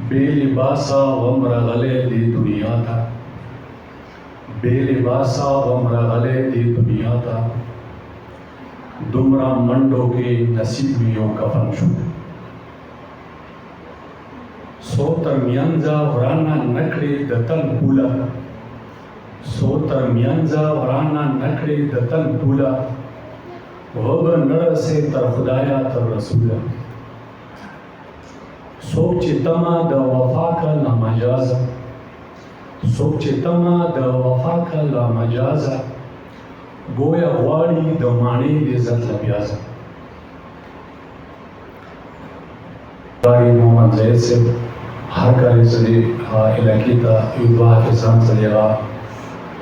बेलिबासा वमरगले दी दुनिया था, बेलिबासा वमरगले दी दुनिया था, दुमरा मंडो के नसीब में कफन शुद सोतर मियांजा वराना नखरे दतन पुला, सोतर मियांजा वराना नखरे दतन पुला, वब नर से तर खुदाया तर रसूला, सोच तमा द वफा का ला मजाजा, सोच तमा द वफा का ला मजाजा, गोया वाड़ी द माने इज्जत लबियाजा। मोहम्मद जैद से हर कार्य से इलाके का युवा किसान सलेगा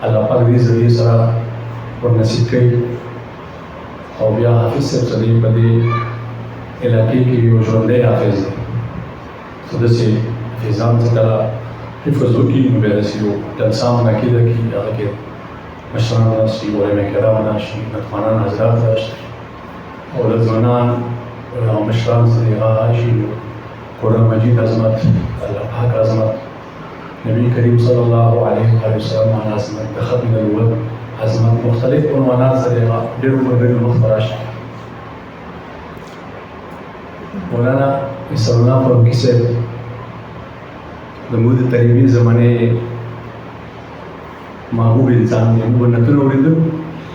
अल्लाह पाक दी जरिए सरा और नसीब कई और या हाफिज से सली बदे इलाके की योजने हाफिज सदस्य फिजान से कला हिफ्ज़ की मुबैरसियो तंसाम नकीदा की आगे मशरान नाशी और में कराम नाशी नतमाना हज़रात नाशी और ज़मानान और मशरान से आशी कुरान मजीद अज़मत अल्लाह पाक अज़मत नबी करीम सल्लल्लाहु अलैहि वसल्लम अज़मत ख़त्म नबुव्वत अज़मत मुख्तलिफ उन्वानात से डेढ़ मरबल मुख्तराश मौलाना इसलना फरूकी से नमूद तरीबी ज़माने महबूब इंसान ने वो नतुन उरिदु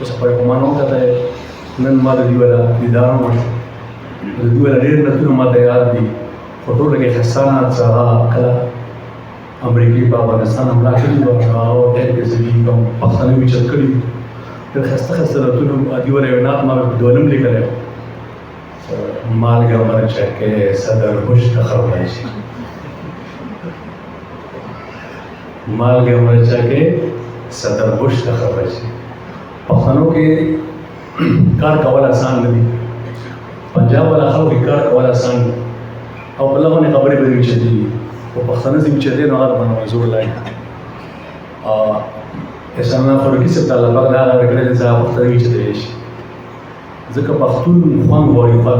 उस पर कमानो कहता है नन माद दीवाला दीदारों में दीवाला डेढ़ नतुन माद याद दी फोटो लगे हसाना चाहा कला अमेरिकी पाकिस्तान हमला करी और टेक के ज़रिए कम पाकिस्तानी भी चल करी फिर खस्ता खस्ता नतुन दीवाला यूनात मार दोनम लेकर है मालगा मरचा के सदर बुश तखरबाई मालगा मरचा के सदर बुश तखरबाई पख्तनों के कार कवाल आसान नहीं पंजाब वाला खाओ की कार कवाल आसान और बल्ला ने खबरें बड़ी चली वो पख्तन से चले ना आर बना जोर लाए ऐसा ना फर्क किस तरह लगा लगा रखने जैसा पख्तन भी चले ज़िक्र पख्तून ख्वान वाली पर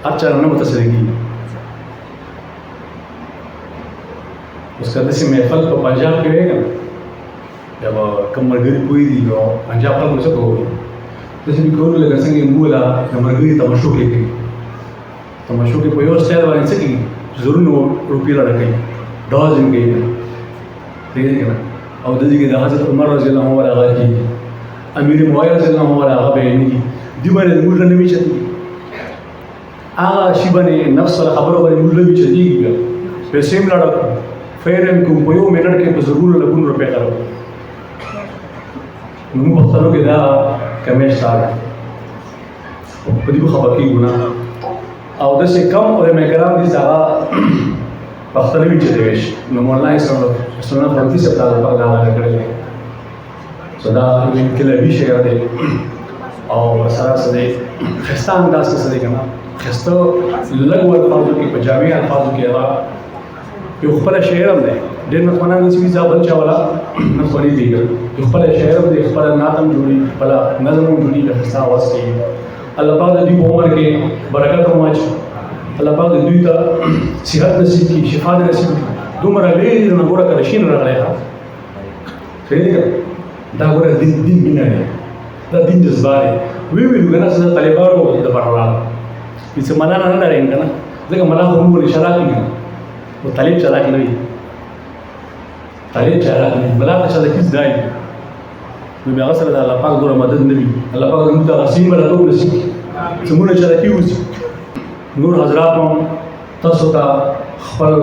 अच्छा ना मुतसरीकी उसका दसी महफल तो पंजाब के रहेगा जब कमरगरी पूरी दी लो पंजाब पर मुझे कहो जैसे भी कोई लगा संगे मूला कमरगरी तमशो के कोई और स्टाइल वाले से की ज़रूर नो रुपये लड़ा कहीं डॉज इन गई ठीक है ना और दजी के हज़रत उमर रज़ियल्लाहु अन्हु आगा की अमीर मुआविया रज़ियल्लाहु अन्हु आगा बहनी की दीवार मूल रन भी चली आगा शिबने नफ्स वाला खबरों वाले मूल भी चली गया वैसे में लड़ा फेरन को कोई मिनट के तो ज़रूर लगून रुपये करो नून बख्तरों के दा कमेश सार बड़ी खबर की गुना और दस से कम और मैं कराम दी सारा बख्तर भी चले गए नमोल्ला सुना फर्की से ताज़ा पकड़ा लगा करे सदा इनके लिए भी शेयर दे और सारा सदे खस्ता अंदाज से सदे करना खस्ता लगवा अल्फाजों की पजामी अल्फाजों की अला ये ख़ुपला शेयर हम दे डेढ़ मतवाना नसीबी जाबल चावला नफ़नी दीगर ये ख़ुपला शेयर हम दे ख़ुपला नातम जुड़ी ख़ुपला नज़म जुड़ी का खस्ता आवाज़ की अल्लाह पाक दी उम्र के बरकत मच अल्लाह पाक दी ता सेहत नसीब की शिफा नसीब की दुमरा ले नगोरा का रशीन रहा है सही है दागोरा दिन दिन बिना है दा दिन जज्बारे वी गना सदा तलेबारो दा बररा इसे मना ना रहेंगे ना देखो मना हम वो इशारा नहीं वो तालीब चला के नहीं तालीब चला के मला का चला किस दाई मैं भी असल अल्लाह पाक दूर मदद नबी अल्लाह पाक मुता वसीम वाला तो नसीब समूने चला की उस नूर हजरात में तसोता खपल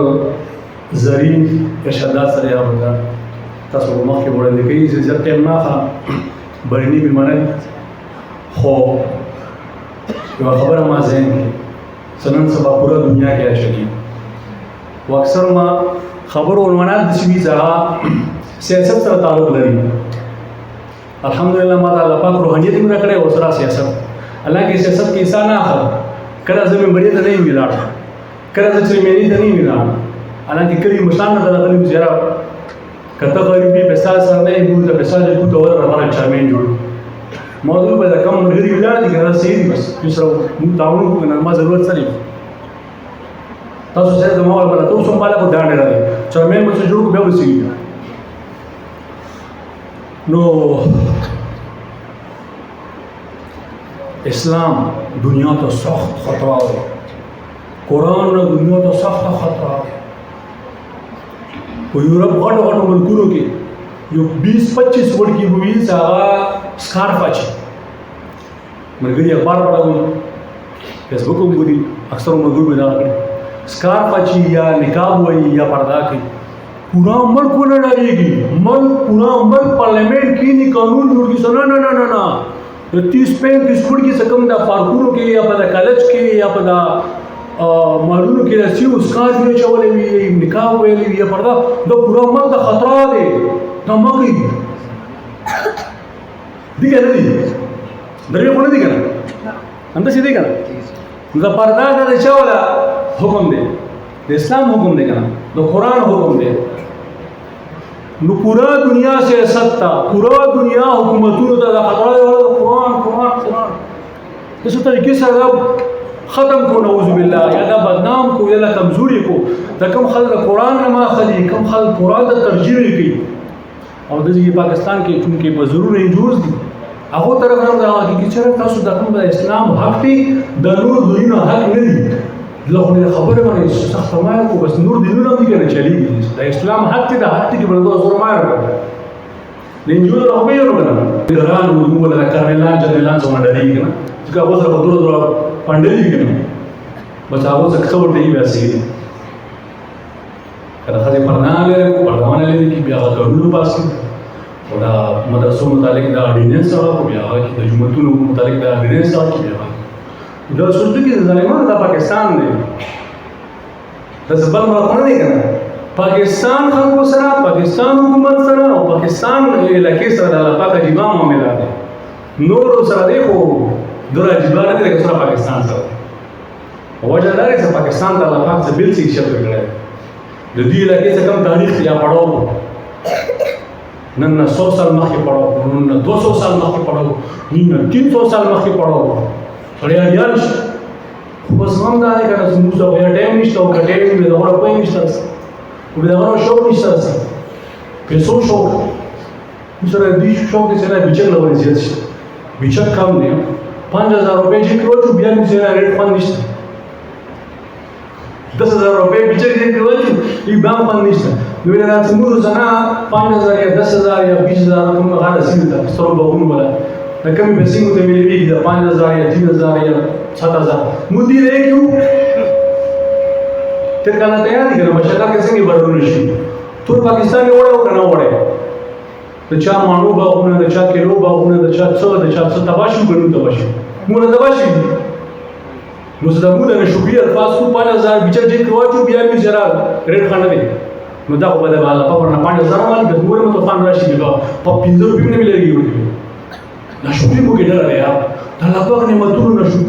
जरीन इरशादात सरे आ बता तसो माँ के बोले लेकिन इसे जब टाइम ना था बरनी भी माने हो ये खबर हम आज हैं सनन सबा पूरा दुनिया के चली वो अक्सर माँ खबर और मना दिशवी जहाँ सियासत से ताल्लुक़ लगी अल्हम्दुलिल्लाह माता अल्लाह पाक रूहानियत में रखने और सरा सियासत अल्लाह की सियासत की इंसान आखिर करा ज़मीन बड़ी तो नहीं मिला करा ज़मीन मेरी तो नहीं मिला अल्लाह की कली मुशान नज़र आता नहीं जरा कत्ता गरीबी पैसा सर नहीं भूल पैसा जो कुछ और हमारा चार्मेन जोड़ मौजूद पैदा कम मर्गरी मिला नहीं कहना सही बस दूसरा ताउन को करना ज़रूरत सरी تاسو سره زما ول بل تاسو هم بالا کو دا نه راځي چې مې مو څه جوړ کو بیا وسی نو اسلام دنیا ته سخت خطر دی قرآن دنیا ته سخت خطر دی په یورپ غټو ملکونو کې یو 20-25 وړ کې وی هغه سکارف اچي مرګري اخبار پڑھاوي فیسبوک هم ګوري اکثر ملګرو به دا کوي سکارف اچي یا نقاب وایي یا پردا کوي پورا ملک نه ډارېږي پورا ملک پارلیمنٹ کې نه قانون جوړ کی سره نه 30-35 فوټ کې څه کم د پارکونو کې یا په د کالج کې یا په د مالونو کې راسي او سکارف نه چولې وي نقاب ویلې وي یا پردا دا پورا ملک د خطر دی دا مګي دی کنه دی درې خو نه دی کنه انده سي دی کنه دا پردا د چولا حکم دی د اسلام حکم دی کنه د قرآن حکم دی نو پورا دنیا سیاست تا پورا دنیا حکومتونو ته د خطر قرآن کس طریقې سره ختم کو نعوذ بالله یا دا بدنام کو یا دا کمزوري کو دا کم خلک قرآن نه ماخلي کم خلک قرآن ته ترجیح کوي او د پاکستان کې چونکې په ضرور انجوز دي هغه طرف نه دا حقیقت چې تاسو د کوم اسلام حق دی د نور دینونو حق نه دی لغه خبره باندې سخت ما کو بس نور دینونو هم دي کنه چلیږي د اسلام حق دی د حق دی بلته زور مار لنجود راو به یو کنه ایران ولا کارملان جنلان څو منډلې کنه چې هغه سره په دورو پاندلې کنه بس هغه څه څو ورته یې واسي کله خځه پرناله کو پرونه لري کی بیا غوړو پاسي او دا مدرسو متعلق دا اډیننس او بیا هغه د جمعتونو متعلق دا اډیننس او بیا دا سوچته کې ظالمان دا پاکستان دی دا زبر مرخونه دی کنه پاکستان خلکو سره پاکستان حکومت سره او پاکستان علاقې سره د الله پاک عجیبه معاملات دي نور سره دی خو دغه عجیبه نه دی سره پاکستان سره وجه دا دی چې پاکستان د الله پاک څخه بل څه شي کړی د دې علاقې څخه کم تاریخ یا پړاو نن 100 سال مخکې پړاو نن 200 سال مخکې پړاو نن 300 سال مخکې پړاو اړیا یان خو بس هم دا دی کنه چې موږ ته ټایم نشته او کټې دې د غوړ په نشته او دا غوړ شو نشته پیسو شو سره دې شو کې سره بچل نه ورزيات شي بچل کم دی 5000 روپے چې کړو بیا موږ سره ریټ فند نشته 10000 روپے بچل دې کړو چې بیا فند نشته نو دا چې موږ زنه 5000 یا 10000 یا 20000 کوم غاړه سیمه ستورو بهونه ولا دا کمی پیسې مو ته ملي دا 5000 یا 3000 یا 7000 مو دې راکیو تر کله ته یاد کړم چې دا څنګه بدلون شي ټول پاکستان یې وړو کنه وړه د چا مانو باغونه د چا کیلو باغونه د چا څه تباشو غنو تباشو مو نه تباشي نو زه د مو د شوبې الفاظ کو 5000 بچا چې کوچو بیا می جرا ریټ خانه دی نو دا په بده بالا په ورنه 5000 باندې د مور مو طوفان راشي بیا په 15 روپۍ نه ملي لا شوبې مو کې ډېر یا دا لا په نعمتونو نشو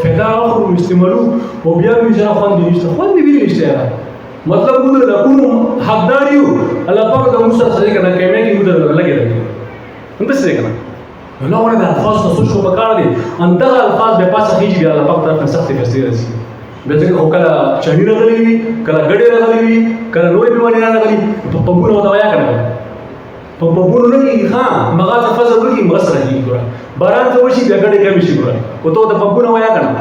فدا اخر استعمالو او بیا می جرا خوان دي نشته خوان دي ویل نشته مطلب موږ د کوم حقدار یو الله پاک د موسی سره کنه کېمه کې موږ لګي هم څه کنه نو ونه د الفاظ د سوچ په کار دي ان دا الفاظ به پاسه کیږي بیا الله پاک طرف سخت فیصله راځي به څنګه وکړه چني راغلي وي کله ګډه راغلي وي کله لوی بیماری راغلي په پمپونو ودا ویا کنه په پمپونو نه کی ها مغاز فزر ورکی مغسر کی ګره باران ته وشي بیا ګډه کمی شي ګره او ته د پمپونو ویا کنه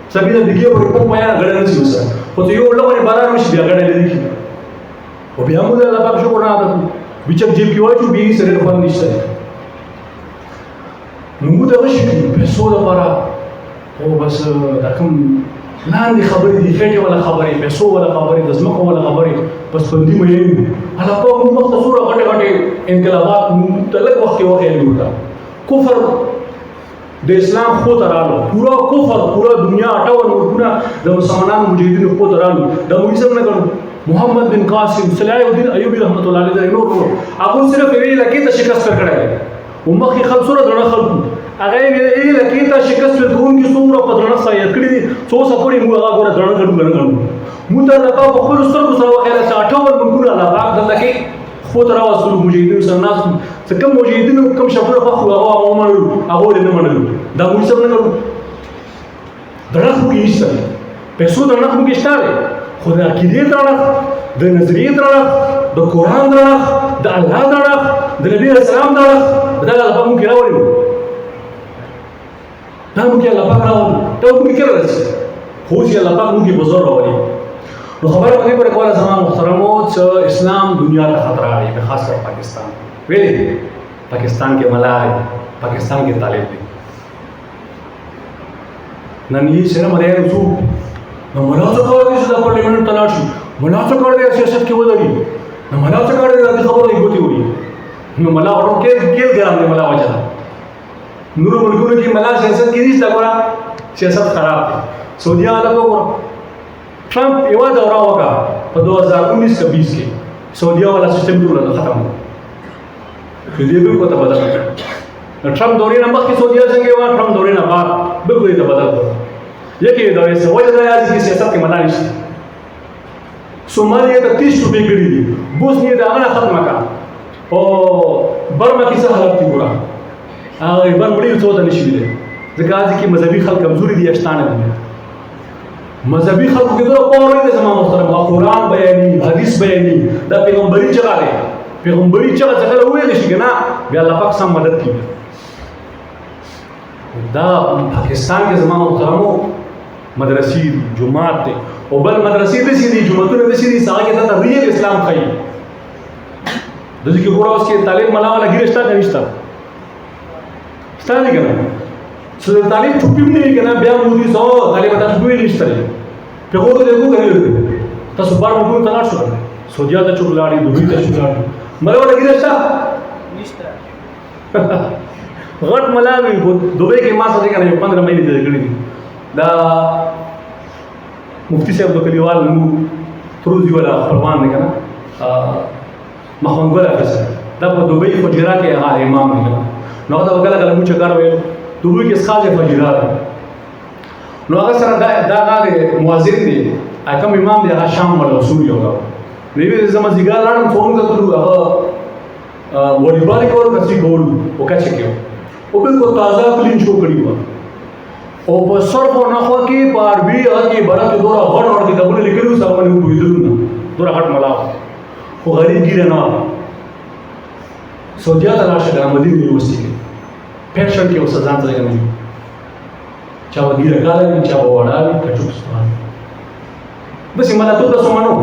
سبیله دګي په پمپ ویا ګډه نه شي وسه خو ته یو لغونی باران وشي بیا ګډه لري کی او بیا موږ الله پاک شکر نه ادا بچک جیب کې واچو بیا سره خوان نشته موږ دا وشي پیسو لپاره او بس دا کوم لاندې خبرې دي خېټه ولا خبرې پیسو ولا خبرې د ځمکو ولا خبرې بس بندي مې الله په موږ مختصره غټه انقلابات متلک وخت کې وخت وتا کفر د اسلام خو ترالو پورا کفر پورا دنیا 58 ملکونه د مسلمانانو مجاهدینو خو ترالو د موږ نه کړو محمد بن قاسم صلاح الدین ایوبی رحمت الله علیه نور هغه صرف ویل لکه ته شکست کړی ومخې خلصوره درنه خلکو هغه ویل لکه ته شکست ورکون کی څومره په درنه سایه کړی دي څو سپوري موږ هغه ګوره درنه ګڼو موږ ته د په خپل سترګو سره وخیله 58 ملکونه الله پاک دلته خو تر اوسه مجاهدینو سره ناس څنګه مجاهدینو کوم شفره خو هغه ومنلو هغه نه منلو دا موږ سره نه کړو درنه خو کې نشته پیسو درنه خو کې شته خو د عقیدې درنښت، د نظریې درنښت، د قرآن درنښت، د الله درنښت، د نبي علیه السلام درنښت، دا الله پاک موږ کې راولي، دا موږ کې الله پاک راولي، دا موږ کې راځي، خو چې الله پاک موږ کې په زور راولي. نو خبره په دې پورې کوله زما محترمو چې اسلام دنیا ته خطر دی، په خاص کر پاکستان. ویلې پاکستان کې ملا دی، پاکستان کې طالب دی. نن یې سره مریان وځو نو ملا څه کولی چې د پارلیمنټ ته لاړ شي، ملا څه کار دی سیاست کې ودرېږي، نو ملا څه کار دی د خبرو یې ګوتې وړي، نو ملا ورو کېل ګرام دی ملا وجه ده. نورو ملکونو کې ملا سیاست کې نشته، ګوره سیاست خراب دی. سعودي حالت وګوره، ټرمپ یوه دوره وکړه په 2019 که 20 کې، سعودیه والا سیستم ټول ختم و، دې بالکل ته بدل کړ. ټرمپ دورې نه مخکې سعودیه څنګه وه، ټرمپ دورې نه بعد بالکل یې ته بدل کړ. یکې دا یې وجه دا یادې چې سیاست کې ملا نشته. سومالیې ته 30 صوبې کړي دي، بوسنیې د هغه نه ختمه کړه. او برما کې څه حالت دي ګوره، هغه بر مړي څه ته نشي ویلی، ځکه هلته کې مذهبي خلک کمزوري دي، اشتانه دي. مذهبي خلکو کې دومره پاور دی زما محترم، قرآن بیاني، حدیث بیاني، دا پیغمبري چغه دی. پیغمبري چغه چې کله وویلی شي که نه، بیا الله پاک سم مدد کوي. دا پاکستان کې زما محترمو مدرسې دي، جماعت دی، او بل مدرسې داسې دي، جوماتونه داسې دي چې هغه کې تا ته ریل اسلام ښایي. داسې کې ګوره اوس کې طالب ملا والا ګیره شته که نشته؟ شته دی که نه؟ چې د طالب ټوپي هم نه وي که نه، بیا مودي څه طالب ته ټوپي نشته دی، پیغور ته یې وکړل. تاسو بار ملکونو ته لاړ شو، سعودیه ته چوک لاړې، دوبۍ ته چوک لاړې، ملا والا ګیره شته؟ نشته. غټ ملا وي، دوبۍ کې ما سره که نه 15 مهینې تېرې کړي دي. دا مفتی صاحب د کلیوال نو فروزي والا خپلوان دی که نه، محمد ګل حافظ صاحب، دا په دوبۍ فجیره کې هغه امام دی که نه. نو هغه ته به کله کله موږ چکر ویل، دوبۍ کې څښاک فجیره دی. نو هغه سره دا هغه مؤذن دی، کوم امام دی هغه شام والا اصول یې وکړه. ویې زه مازدیګر لاړم، فون کتلو هغه والیبال یې کول، کسي کولو په کچه کې او بالکل تازه کلین شو کړي وه، او په صرف او نحو کې په عربي هغه کې عبارت کې دومره غټ غټ کتابونه لیکلي وو، هغه باندې پوهېدلو نه، دومره غټ ملا وه، خو غریب ګیره نه وه. سعودیه ته لاړ شه کنه، مدینه یونیورسټي کې فیشن کې اوس ځان ته ځای نه وي، چا به ګیره کاله وي، چا به وړا وي، کچوک ستوان داسې ملاتو تاسو منو.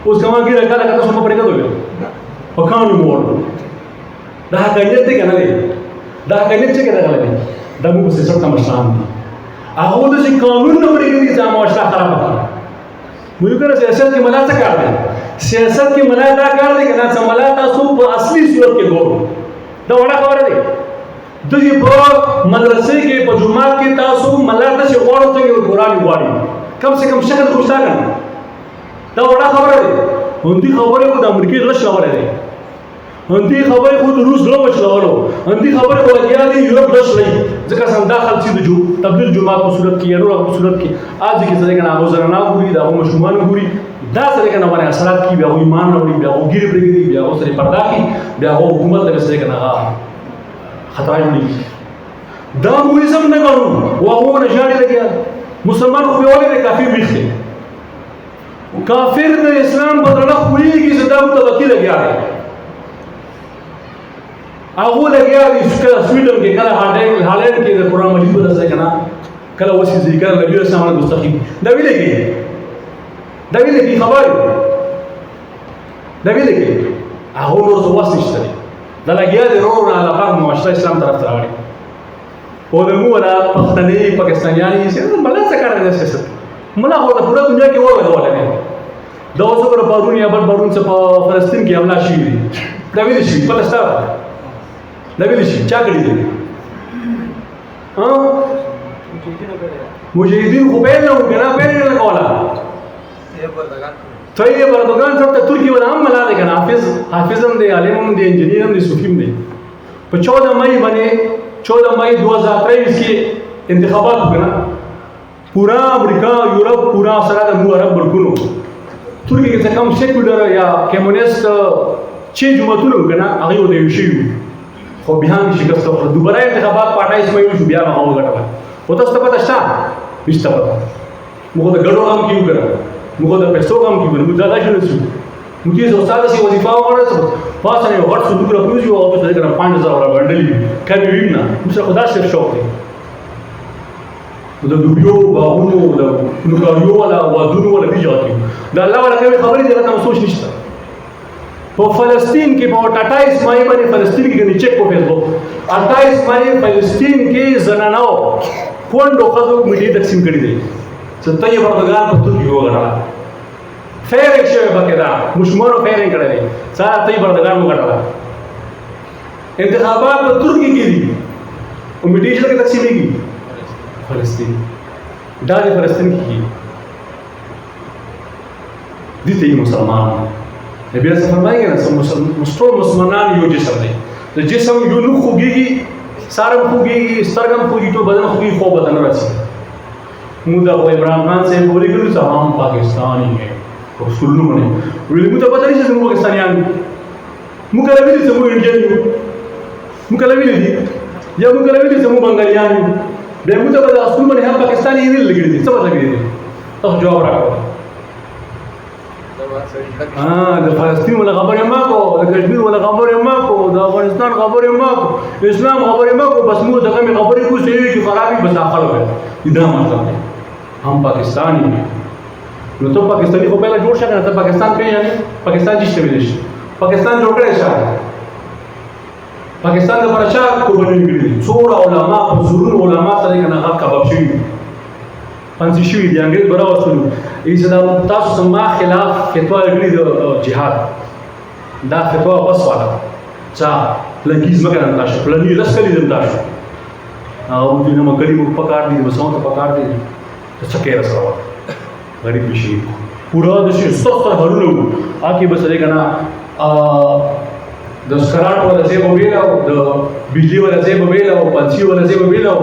اوس که ما ګیره کاله که تاسو ما پرې کتلو په کاڼو مې وړلو، دا حقانیت دی که نه دی؟ دا حقانیت چې کې راغلی دی، دا موږ په سیاست ته مشران دي، هغو داسې قانون نه پرېږدي چې معاشره خرابه کړه. موږ کنه سیاست کې ملا څه کار دی؟ سیاست کې ملا دا کار دی که نه، چې ملا تاسو په اصلي صورت کې ګورو، دا وړه خبره دی. داسې په مدرسې کې په جومات کې تاسو ملا داسې غواړو څنګه قرآن غواړي، کم سے کم شکل خو شته که نه، دا وړه خبره دی. همدې خبرې خو د امریکې غش راغلی دی، همدې خبرې خو د روس زړه وچلولو، همدې خبرې خو لګیا دي یورپ غش لري، ځکه همدا خلک چې د تبلیغ جومات په صورت کې یا نور په صورت کې آج کې څه دی که نه، هغو زنانه ګوري، د هغو ماشومان ګوري، دا څه دی که نه باندې اثرات کړي، بیا هغو ایمان راوړي، بیا هغو ګیرې پرېږدي، بیا هغو سره پرده کړي، بیا هغو حکومت ته څه دی که نه هغه خطرات جوړېږي. دا مویزم نه ګڼو، و هغو نه ژاړې لګیا. مسلمان خو بیا ولې دی کافر ویښ دی، کافر د اسلام په زړه پوهېږي چې دا ورته وکیل لګیا دی، هغو لګیا دي، کله سویډن کې، کله هالینډ کې د قرآن مجید په درس دی که نه، کله وسیځي، کله نبي علیه السلام مستقیم، دا ویلې کوي، دا ویلې کوي خبرې، دا ویلې کوي، هغو نور څه وس نشته دی، دا لګیا دی ورو ورو الله پاک معاشره اسلام طرف ته راوړي. او د مو والا پښتني پاکستانیان یې ملا څه کار دی سیاست، ملا خو د پوره دنیا کې ولګولی دی. دا اوس وګوره پرون یا بل پرون څه په فلسطین کې حمله شوي دي، دا ویلې شوي، پته شته دا ویلې شي چا کړي دي؟ مجاهدین خو پیل نه وو که نه، پیل یې نه کوله. طیب اردوګان صاحب ته ترکیې والا هم ملا دی که نه، حافظ هم دی، عالم هم دی، انجینیر هم دی، صوفي هم دی. په 14 مئی باندې 14 مئی 2023 کې انتخابات وکړه نه، پورا امریکا، یورپ، پورا سره د نو عرب ملکونو، ترکیې کې څه کم سیکولر یا کمونیسټ چې جوماتونه وو که نه، هغې ورته یو شوي وو، خو بیا هم شکست وخوړه. دوباره انتخابات په 28 مئی وشو، بیا هم هغه وګټله. خو تاسو ته پته شته؟ نشته پته. موږ د ګډو غم کې وو که نه، موږ د پیسو کم کیږو موږ دا شنو شو موږ یې استاد سي وظیفه وکړه پاسه یو غټ صندوق راکوي او تاسو دغه 5000 را باندې کبي وینا موږ خدا سره شوق دی د دوبیو باغونو د نوکاریو ولا وادونو ولا پیژاتي دا الله ولا کوي خبرې دغه تاسو سوچ نشته په فلسطین کې په 28 مای باندې فلسطین کې نه چیک په فیسبوک 28 مای فلسطین کې زنانو کونډو خزو میډیا تقسیم کړی دی څنګه یې ورغلان په توګه وګڼل فیرنګ شوی بکدا مشمونو فیرنګ کړی سره ته یې ورغلان وګڼل انتخابات په ترکی کې دي او میډیا څنګه تقسیم کیږي فلسطین دا د فلسطین کې دي ته مسلمان نبی رسول فرمایي نه ټول مسلمانان یو جسم دی د جسم یو نو خوږي سارم خوږي سترګم خوږي ټول بدن خوږي خو بدن راځي موږ د عمران خان سے بولی ګلو تمام پاکستانی ہے رسول نو نه ویل موږ ته پته نشي چې موږ پاکستانیان موږ کله ویل چې موږ انډیان یو موږ کله ویل دي یا موږ کله ویل چې موږ بنگالیان یو به موږ ته په اصول باندې هم پاکستاني ویل لګیږي څه مطلب دی تاسو جواب راکړئ د فلسطین ولا خبرې ما کو د کشمیر ولا خبرې ما کو د افغانستان خبرې ما کو اسلام خبرې ما کو بس موږ دغه خبرې کو چې خرابې بس اخر وي دا مطلب دی هم پاکستانی نو ته پاکستانی خو पहिला جوړ شګه ته پاکستان پیژنې پاکستان چې ویل شي پاکستان جوړ کړی شه پاکستان د پرچا قرباني کړې څوړ علماء حضور علماء سره کنه هغه کباب شي پنځه شوي دي انګريز برا وسلو ایسه دا تاسو سما خلاف فتوا کړی د جهاد دا فتوا بس والا چا لګیز مګر تاسو پلاني لسکلي دم تاسو او دې نو مګړي مو پکار دي وسو ته پکار دي څه کې رسوا غریب بشي پورا د شي ستر هرونو اکی بس دې کنه د سکراټ ولا زیبو ویلاو د بجلی ولا زیبو ویلاو پنځي ولا زیبو ویلاو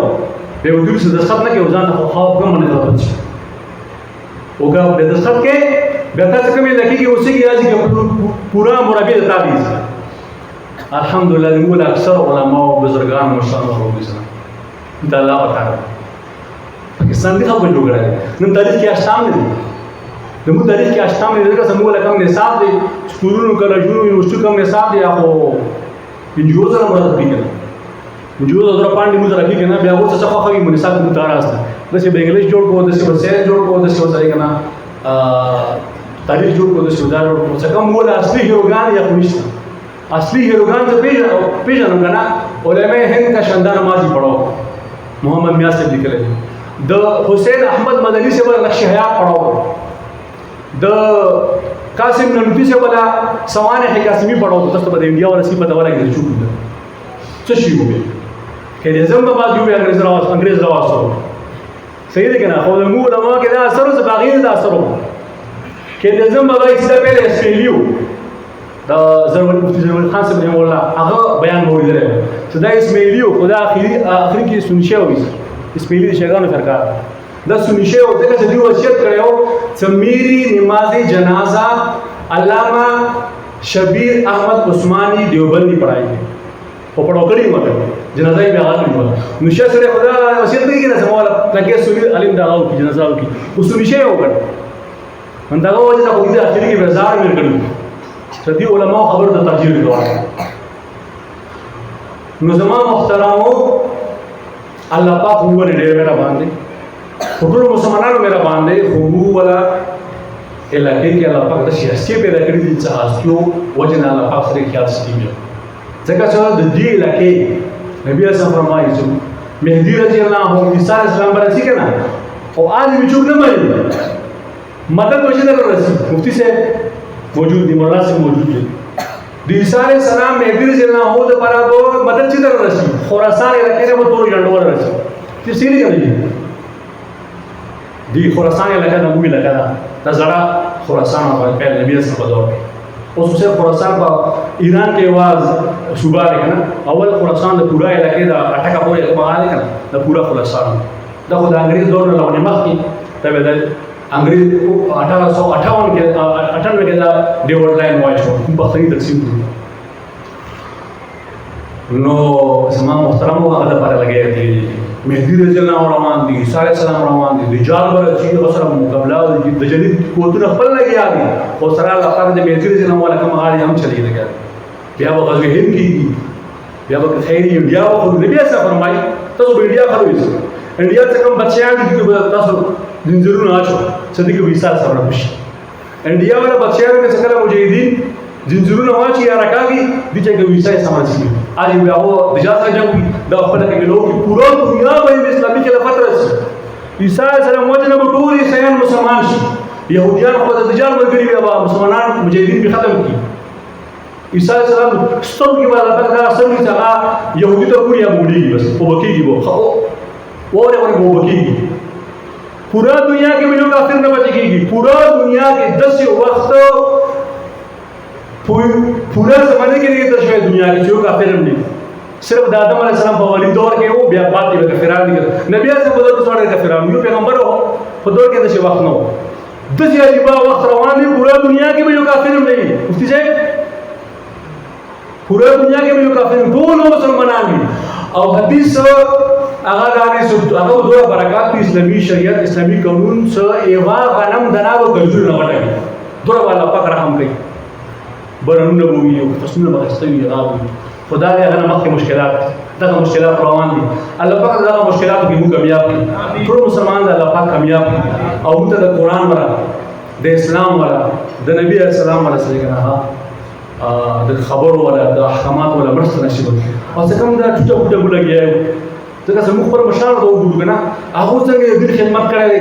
به ودی څه د خط نه کې وزن خو خاص کوم نه راځي اوګه به د خط کې به تاسو کومې لکه کې اوسې کې راځي پورا مرابط تعبیر الحمدلله موږ اکثر علما او بزرگان مشان ورو دي دا الله تعالی پاکستان دي خبره جوړه نن تاریخ کې اشتام نه دي نو تاریخ کې اشتام نه دي که سمو لکه کوم نصاب دي سکولونو کالجونو یونیورسيټي کوم نصاب دي اخو انجو سره مراد دي کنه انجو سره باندې موږ راځي کنه بیا و څه خو خوي منصاب ته تار راځي د څه بنگلیش جوړ کو د څه وسایل جوړ کو د څه وسایل کنه تاریخ جوړ کو د څه ودار کو څه کوم ولا اصلي هیروګان یا پولیس اصلي هیروګان ته پیژنو کنه علماء هند کا شاندار ماضی پڑھو محمد میاں سے لیکل ہے د حسین احمد مدنی سے بلا نقش حیات پڑھو د قاسم ننوتي سے بلا سوانح قاسمی پڑھو تاسو په انډیا ولا سی په دوره کې شروع څه شي وي کې د زمبا بعد یو انګريز راوځو صحیح دی کنه خو د مو علماء کې دا اثر او باغیر دا اثر کې د زمبا بعد څه په اسپیلیو دا زرول خان صاحب رحم الله هغه بیان مو لري چې دا اسماعیلیو خدا اخري کې سنشي وي اسماعیلی شیګانو سرکار دا سنشي او دغه چې دی وصیت کړو چې میری نماز جنازہ علامہ شبیر احمد عثماني دیوبندی پڑھائی او پڑھو کړی مته جنازه یې بیا غاړي نو شه سره خدا وصیت کوي کنه سمواله لکه سوري علم دا او جنازه او کی اوس نشي وکړ من دا وځي دا په دې اخري کې بازار مې کړو چې دی علماء خبر ته ترجیح ورکړي نو زموږ محترمو الله پاک هو ډېر مهربان دی ټول مسلمانانو مهربان دی خو ولا علاقې کې الله پاک د سیاسي پیدا کړی دي چې اسکو وجه الله پاک سره خیال ساتي ځکه چې د دې علاقې نبی اسلام فرمایي چې مهدی رضی الله عنه عیسی اسلام برسي کنه او آدمی چوک نه مانی مدد وجه نه رسي مفتی سے موجود دی مولانا سے موجود دی عیسی علیہ السلام مهدی رضی الله عنه د برابر مدد چې نه رسي خراسان علاقې ته مو تور جنډو رسي چې سیری کوي دی خراسان علاقې د موږ علاقې دا زړه خراسان او په نبی اسلام په دور کې اوس څه خراسان په ایران کې واز صوبه ده کنه اول خراسان د پورا علاقې دا اٹکا پورې مغاله کنه د پورا خراسان دا خو د انګريز دور نه لونه مخکې تبه د انګريز 1858 کې 98 کې دا ډیورډ لاین واچو په خپل تقسیم کړو نو زموږ محترم هغه لپاره لګیا دي مهدي رضی الله روان دي، عیسی علیه السلام روان دي، دجال ورچی غسر مقابله د جدید قوتونه خپل لګیا دي او سره الله تعالی د مهدي رضی الله کوم غاړي هم چلی لګیا بیا به غزوه هند کیږي بیا به خیر انډیا او نبی صاحب فرمایي تاسو به انډیا خلوي انډیا څخه کوم بچیان دي چې تاسو زنجیرونه اچو صدیق عیسی سره خوشي انډیا ولا بچیان کې څنګه مجاهدین زنجیرونه واچي یا راکاږي د چې عیسی سره شي आज बि هغه د جاسه جنگ د خپل کې لوګ پورا دنیا باندې اسلامي خلافت راشي عیسی سره موجنه ټول عیسایان مسلمان شي يهوديان خو د دجال ورګري بیا مسلمانان مجاهدین به ختم کی عیسی السلام ستوګ کې ولا په دا اصل کې هغه يهودي ته پوری ابوډي بس او بکیږي وو وره وو بکیږي پورا دنیا کې ملو کافر نه بچيږي پورا دنیا کې 10 وخت پورا زمانه کې دغه تشوي دنیا کې چې کافر هم دي صرف د آدم علیه السلام په ولید دور کې وو بیا بعد کې کافران دي نبی اعظم په دغه څوړه کافران یو پیغمبر وو په دور کې د شي وخت نو د دې عجیب وخت روان دي پورا دنیا کې به یو کافر هم نه دي مفتي صاحب پورا دنیا کې به یو کافر ټول مسلمانان دي او حدیث هغه غاړي هغه دوه برکات اسلامي شریعت اسلامي قانون سره ایوا غنم دناو ګرځول نه وټي دوه والا پاک رحم کوي برنونه وي او تاسو به استوي غاب خدای هغه مخکې مشکلات دغه مشکلات روان دي الله پاک دغه مشکلات کې موږ کامیاب کړي ټول مسلمان د الله پاک کامیاب او موږ د قران ورا د اسلام ورا د نبی اسلام ورا سره کنه د خبر ولا د احکامات ولا مرسته نشي او څنګه موږ د ټوټه ګولګي ځکه زموږ پر مشار د وګورو کنه هغه څنګه د خدمت کړی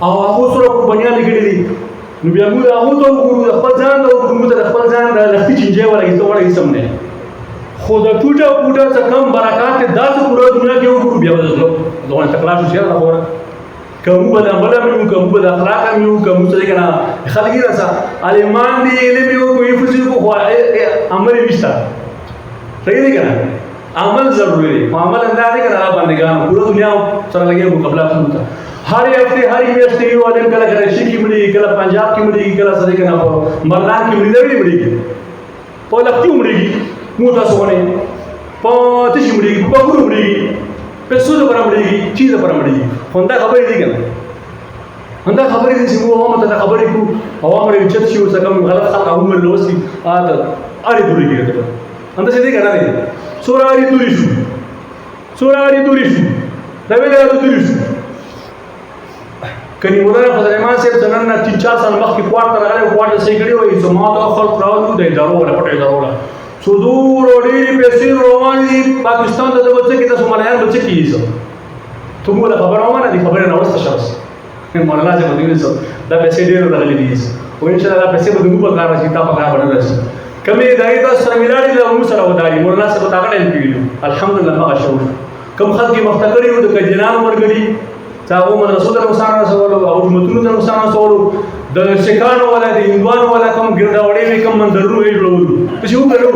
او هغه سره قربانیان لګړي نو بیا موږ هغه ته وګورو خپل ځان ته وګورو ته خپل ځان د لختي چنجي ولګي ته وړي سم نه خو د ټوټه څه کم برکات داسې پوره دنیا کې وګورو بیا ورځو دوه تکلا شو شهر راغور کوم بل عمل مې کوم بل اخلاق مې کوم څه کنه خلګي راسا المان دی علم یو کوی فزي کو عمل نشته صحیح دی کنه عمل ضروري دی عمل اندازې کنه باندېګان پوره دنیا سره لګي مقابله کوي هر هفته هر میاشتې یو عالم کله کراچي کې مړي کله پنجاب کې مړي کله څه کنه مردان کې مړي دی مړي په لختي مړي مو تاسو ونه په تشي مړي په ګورو مړي په سود پر مړي چیز پر مړي honda خبرې دي کنه honda خبرې دي چې مو هم ته خبرې کو عوامر چت شي وسه کوم غلط خلک عمر لوسي اته اړې دوری کېږي honda څه دي کنه دي سوراري دوری شو دا ویل دوری شو کني مولانا فضل ایمان صاحب څنګه 3-4 سال مخکې کوارټر راغلی کوارټر صحیح کړی وای چې ما دا خلک راوړو د ادارو ولا پټ ادارو ولا صدور او ډېرې پیسې روان دي پاکستان ته د بچی کې تاسو ملایان بچی کیږي ته موږ خبره ومنه دي خبره نه وسته شخص مولانا صاحب دې څه دا پیسې ډېر راغلي دي او ان شاء الله پیسې به موږ په کار راځي تا په کار باندې راځي کمې دایې تاسو سره ملالي له موږ سره وداري مولانا صاحب تا غړل کیږي الحمدلله ما شاء الله کوم خلک مختکړي وو د کجنان ورګړي تاغو مدرسو ته نقصان رسولو او حکومتونو ته نقصان رسولو د شکانو ولا د هندوانو ولا کوم ګرداوړې وي کوم منظرونو یې جوړولو څه شو کړو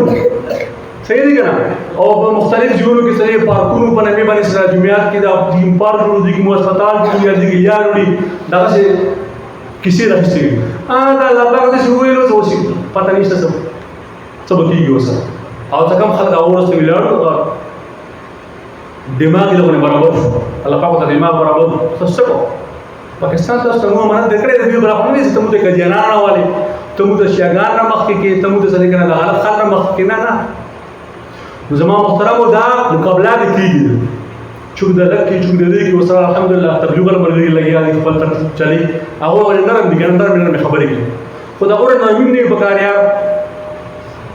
صحیح دی کنه او په مختلف ځایونو کې سره پارکونو په نامه باندې سره جمعیات کې د ټیم پارک جوړ دي کوم هسپتال جوړ دي یا وړي دا څه کیسې راځي دا لا پاره څه ویلو څه وشي پته نشته څه بکیږي اوسه او څنګه خلک اورسته ویلارو دماغ له برابر الله پاک ته دماغ برابر څه کو پاکستان ته څنګه مونږ د کړې د برابر نه ستمو ته کجانا نه والي تمو ته شیګان نه مخ کې تمو ته څنګه نه حالت خلک مخ کې نه زما محترم دا مقابله دي کیږي چوک د لکه چوک د دې کې وسره الحمدلله تبلیغ المرغي لګیا دي خپل تر چلی هغه ورنره دي ګندر مې خبرې کړي خو دا اور نه مين نه بکاریا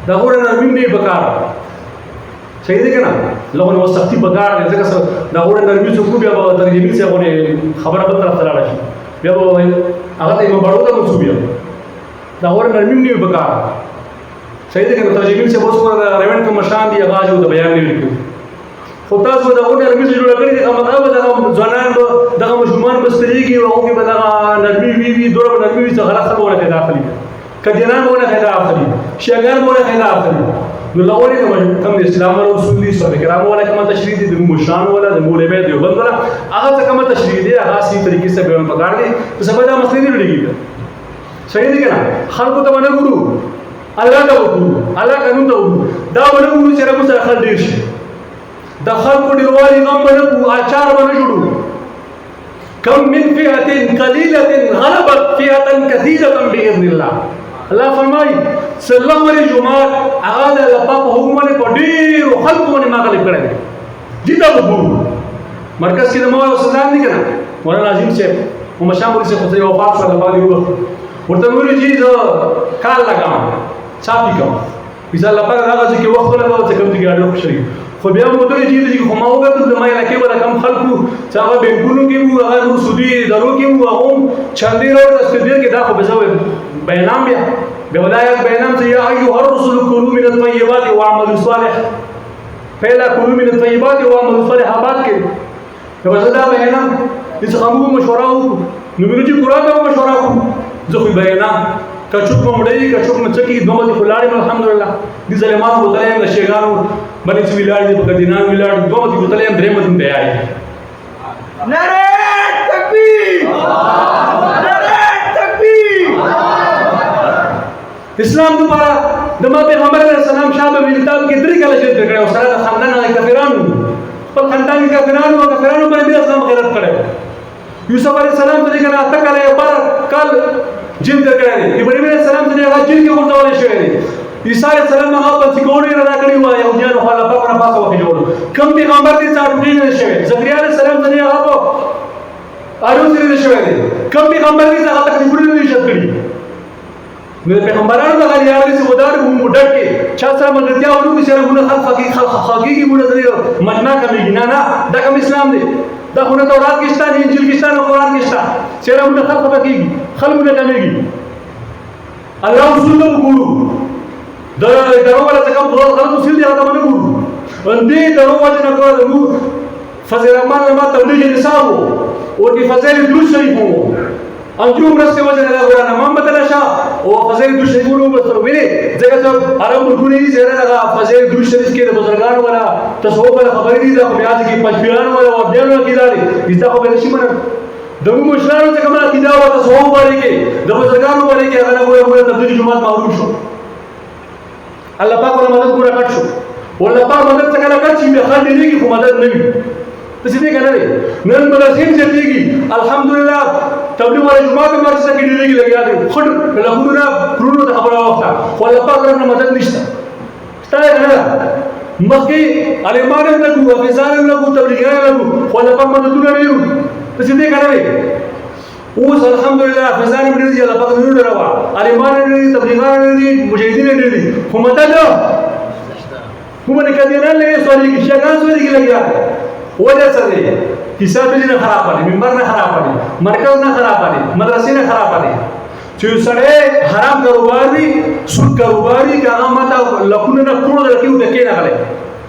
دا اور نه مين نه بکار صحیح دی کنه لغونه وسختي بګار دې ځکه دا اور نرمي څوک بیا به ترجمه څه غوړي خبره به طرف ته لاړ شي بیا به هغه ته مبارو ته مسو بیا دا اور نرمي نه بګار صحیح دی کنه ترجمه څه اوس پر ریوند کوم شان دی هغه جو بیان نه لیکو خو تاسو دا اور نرمي څه جوړ کړی دا مطلب دا ځوانان دغه مشمون بستريږي او هغه به دا نرمي وی دور نرمي څه غلط خبره کوي داخلي کدينان مونږه خیدا اخلي شیګان مونږه خیدا اخلي نو لوري کوم اسلام او اصول دي صحابه کرام ولا کوم تشریح دي د مشان ولا د مولوی دیوبند ولا هغه کوم تشریح دي هغه سي طریقې سره بیان پکار دي ته سبا دا مسلې نه لګي صحیح دي کنه خلکو ته ونه ګورو الله ته وګورو الله قانون ته وګورو دا ونه ګورو چې رب سره خل ډیر شي د خلکو ډیروالي غم به نه کوو، اچار به نه جوړو. کم من فئة قلیلة غلبت فئة کثیرة بإذن الله. الله فرمایي څلور ورځې جمعات هغه د الله پاک په حکم باندې په ډېرو خلکو باندې ما غالب کړی دی. جدا وګورو مرکز کې د مولانا استادان دي که نه، مولانا عظیم صاحب محمد شاه مولوي صاحب خدای وفات شو، الله پاک دې وبخښي. ورته مې ویلي چې زه کال لګوم چاپي کوم، مثال الله پاک هغه ځای کې وخت ولګوه چې کوم ځای کې ډېر خوشحالي. خو بیا مو ورته ویلي چې خو ما وکتل زما علاقې به د کم خلکو چې هغه بینکونو کې وو، هغه نور سودي ادارو کې وو، هغه هم چندې راوړل استدیر کې دا خو به زه بیانام بیا ولایت بیانام چې یا ایها الرسل کلوا من الطیبات واعملوا صالح، پہلا کلوا من الطیبات واعملوا صالحات کې نو زه دا بیانام چې خامو مشوره وکړو نو موږ چې قرآن ته مشوره وکړو زه خو بیانام کچوک مړی کچوک مچکی دومره دي خلاړې الحمدلله دي ظالمانو بوتلې د شیګانو باندې چې ویلاړ دي په دینان ویلاړ دومره دي بوتلې درې مدن دی آی نعرہ تکبیر نعرہ تکبیر. اسلام دوباره د ما پیغمبر علیه السلام شابه ملتاب کې درې کله چې کړه او سره د خاندان د کافرانو په خاندان کې کافرانو باندې اسلام غیرت کړو. یوسف علیه السلام ته کنه اته کله پر کال جن ته کړی ابراهیم علیه السلام ته هغه جن کې ورته شوی دی. عیسی علیه السلام هغه په څکوړې را کړی و یهودیانو خو الله پاک نه پاسه وکړي جوړ کم پیغمبر دې څاړو نه شوی. زکریا علیه السلام ته هغه په اړو سره شوی دی. کم پیغمبر دې هغه تکلیفونه نه شي کړی. نو پیغمبرانو د غلیاړي څخه ودار مو ډټ کې چا سره مددیا ورو چې سره مونږ خلق حقيقي مونږ سره مجمع کوي نه دا کوم اسلام دی. دا خو نه تورات کې شته، انجیل کې شته، قرآن کې شته چې موږ خلق پکې خلق نه کمیږي. الله رسول ته وګورو دا درو ولا څنګه په خلق رسول دی هغه باندې وګورو باندې درو ولا نه کوو فضل امان لما تبلیغ نساء او دي فضل دروس شریف وو انجوم رسته وجه نه غواړم محمد الله شاه او فضل دروس شریف وو بس ویلې ځکه چې عرب ملکونه دي چې دا فضل دروس شریف کې د بزرګانو ولا تصوف خبرې دي دا بیا چې پنځپیرانو ولا بیانو کې داري دا خو به نشي منه دغه مشرانو څخه کومه عقیده او تصوف باندې کې د بزرګانو باندې کې هغه وګوره تبلیغ جماعت محروم شو. الله پاک له مدد ګوره کټ شو والله پاک مدد څنګه نه کټ چې به خلک دې کې مدد نه وي څه دې کنه نن مدرسې چتېږي الحمدلله تبلیغ ولا جماعت مرسته کې دې لګیا دي خټ لغونه کرونو ته خبره وخته خو الله پاک له مدد نشته ستای نه مخکې علمانو نه کو افزانو نه کو تبلیغانو نه کو خو الله پاک مددونه لري څه دې کنه اوس الحمدلله افزان دې دي الله پاک نور دروا علمانو دې تبلیغانو دې مجاهدین دې خو مدد کومه کډینه لې سوري کې شګان سوري کې لګیا وجه څه دی حساب دې نه خراب پړي منبر نه خراب پړي مرکز نه خراب پړي مدرسې نه خراب پړي چې سره حرام کاروبار دي سود کاروبار دي هغه ماته لکونه نه کړو درکې ودکې نه غلې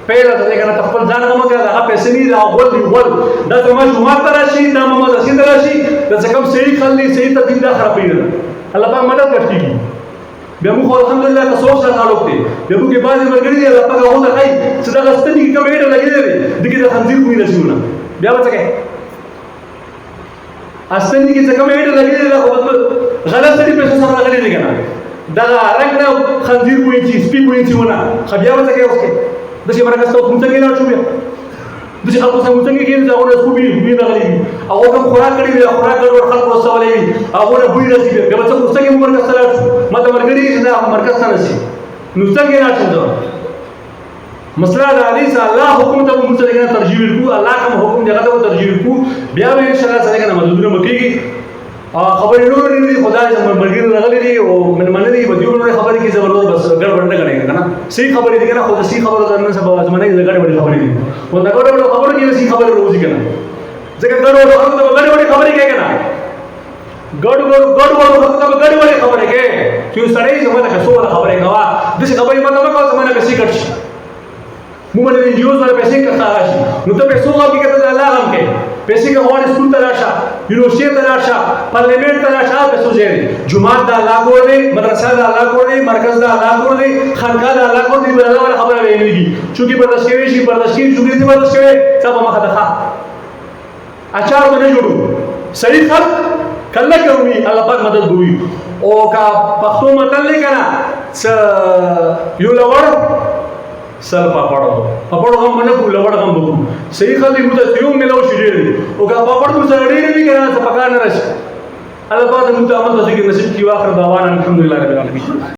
پیدا ته کنه خپل ځان غو کې هغه پیسې نه دا ول دی ول دا کومه جمعه تراشي دا مدرسې تراشي دا څنګه صحیح خلې صحیح تدین دا خرابې نه الله پاک مدد کوي. بیا موږ الحمدلله تاسو سره تعلق دی بیا موږ بعضی مرګري دی الله پاک هغه ته کوي چې دا غستنی کې کومه ډېر لګیدل دي د خنزیر کوی نشونه بیا وڅ کوي استنی کې څنګه مې ډېر لګیدل خو غلط څه په سره غلي دي کنه دا رنگ نه خنزیر کوی چې سپی کوی چې ونه خو بیا وڅ کوي اوس کې د شي مرګ ستو کوم څنګه نه شو بیا د شي خلکو څنګه څنګه کې دا ونه سپوبي وی نه غلي او کوم خوراک کړی وی خوراک ګډ خلکو وسولې او ونه بوی نصیب بیا څه څنګه مرګ سره ماته مرګري نه مرکز ته نشي نو څنګه نه چندو مسله د حدیث الله حکم ته موږ څنګه ترجیح ورکو الله کوم حکم دی هغه ته ترجیح ورکو بیا به ان شاء الله څنګه مددونه مکیږي خبرې نور دي خدای زموږ مرګري راغلي دي او من منلي دی بدیو نور خبرې کې زبردست بس ګډ نه غړي کنه صحیح خبرې دي کنه خو صحیح خبره درنه سبا زمانه کې ګډ خبرې دي او دا ګډ خبره کې صحیح خبره روزي کنه ځکه ګډ خبرې کې کنه ګډ خبرې کې چې سړی زموږ څه خبرې کوا د څه خبرې مطلب کو زمانه کې سیکټ شي موږ د انجیوز ولا پیسې کټا راشي نو ته پیسو غوږی کته الله غم کې پیسې کې هوان سکول ته راشه یونیورسيټي ته راشه پارلیمنت ته راشه پیسو زیری جمعه د الله کور دی مدرسه د الله کور دی مرکز د الله کور دی خانقاه د الله کور دی بل الله خبره ویلېږي چې برداشت کوي شي برداشت کوي چې برداشت کوي سبا مخه ده اچار باندې جوړو صحیح خلق کله کوي الله پاک مدد کوي او کا پښتو متل کنه یو لور سل پاپړ هم نه کو لوړ هم بکو صحیح خلک متثیو ملو شډیر او کا پاپړ کو سره ډیر نه کړه څه پکار نه راشي الله پاک موږ ته عمل وکړي نصیب کی واخر دعوانا الحمدلله رب العالمین